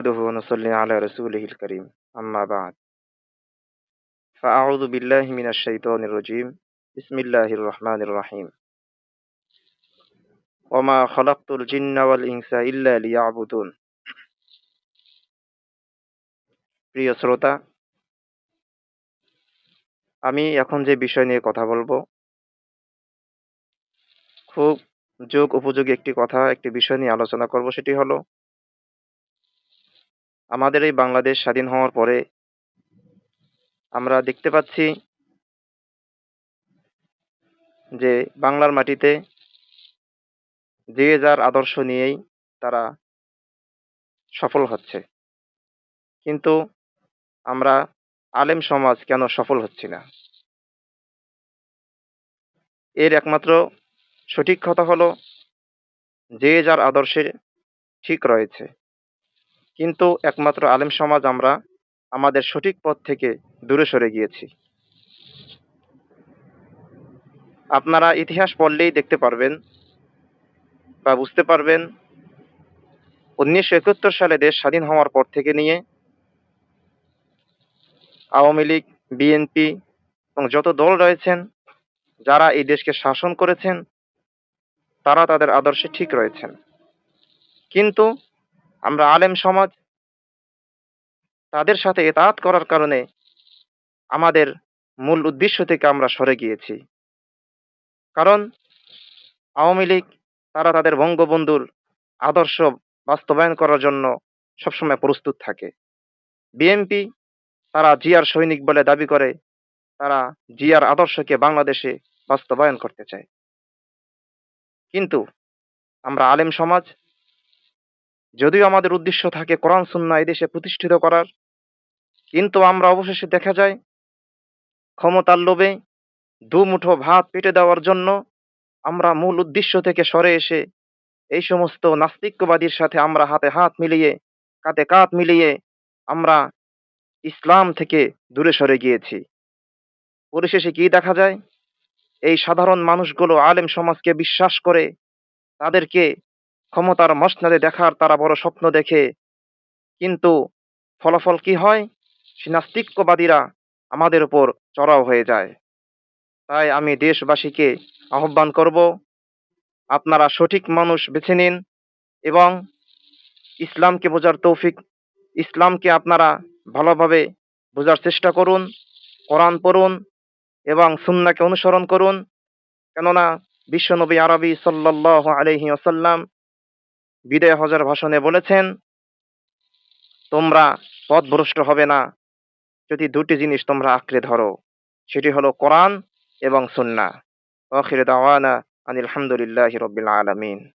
نحمده ونصلي على رسوله الكريم أما بعد فأعوذ بالله من الشيطان الرجيم بسم الله الرحمن الرحيم وما خلقت الجن والإنس إلا ليعبدون প্রিয় শ্রোতা, আমি এখন যে বিষয় নিয়ে কথা বলবো খুব যোগ উপযোগী একটি বিষয় নিয়ে আলোচনা করব। সেটি হলো আমাদের এই বাংলাদেশ স্বাধীন হওয়ার পরে আমরা দেখতে পাচ্ছি যে বাংলার মাটিতে যে যার আদর্শ নিয়েই তারা সফল হচ্ছে, কিন্তু আমরা আলেম সমাজ কেন সফল হচ্ছি না? এর একমাত্র সঠিক কথা হলো যে যার আদর্শে ঠিক রয়েছে, কিন্তু একমাত্র আলেম সমাজ আমরা আমাদের সঠিক পথ থেকে দূরে সরে গিয়েছি। আপনারা ইতিহাস পড়লেই দেখতে পারবেন বা বুঝতে পারবেন 1971 সালে দেশ স্বাধীন হওয়ার পর থেকে নিয়ে আওয়ামী লীগ, বিএনপি এবং যত দল রয়েছেন যারা এই দেশকে শাসন করেছেন তারা তাদের আদর্শে ঠিক রয়েছেন, কিন্তু আমরা আলেম সমাজ তাদের সাথে এতাআত করার কারণে আমাদের মূল উদ্দেশ্য থেকে আমরা সরে গিয়েছি। কারণ আওয়ামী লীগ তারা তাদের বঙ্গবন্ধুর আদর্শ বাস্তবায়ন করার জন্য সবসময় প্রস্তুত থাকে। বিএনপি তারা জিয়ার সৈনিক বলে দাবি করে, তারা জিয়ার আদর্শকে বাংলাদেশে বাস্তবায়ন করতে চায়। কিন্তু আমরা আলেম সমাজ, যদিও আমাদের উদ্দেশ্য থাকে কোরআন সুন্নাহ এদেশে প্রতিষ্ঠিত করার, কিন্তু আমরা অবশেষে দেখা যায় ক্ষমতার লোভে দুমুঠো ভাত পেটে দেওয়ার জন্য আমরা মূল উদ্দেশ্য থেকে সরে এসে এই সমস্ত নাস্তিক্যবাদীর সাথে আমরা হাতে হাত মিলিয়ে, কাঁধে কাঁধ মিলিয়ে আমরা ইসলাম থেকে দূরে সরে গিয়েছি। পরিশেষে কি দেখা যায়? এই সাধারণ মানুষগুলো আলেম সমাজকে বিশ্বাস করে, তাদেরকে ক্ষমতার মসনদে দেখার তারা বড় স্বপ্ন দেখে, কিন্তু ফলাফল কি হয়? সে নাস্তিক্যবাদীরা আমাদের উপর চড়াও হয়ে যায়। তাই আমি দেশবাসীকে আহ্বান করব, আপনারা সঠিক মানুষ বেছে নিন এবং ইসলামকে বোঝার তৌফিক, ইসলামকে আপনারা ভালোভাবে বোঝার চেষ্টা করুন, কোরআন পড়ুন এবং সুন্নাহকে অনুসরণ করুন। কেননা বিশ্বনবী আরবি সাল্লাল্লাহু আলাইহি ওয়াসাল্লাম বিদায় হজের ভাষণে বলেছেন, তোমরা পথভ্রষ্ট হবে না যদি দুটি জিনিস তোমরা আঁকড়ে ধরো, সেটি হলো কোরআন এবং সুন্নাহ। আখির দাওয়ানা আনিল হামদুলিল্লাহি রাব্বিল আলামিন।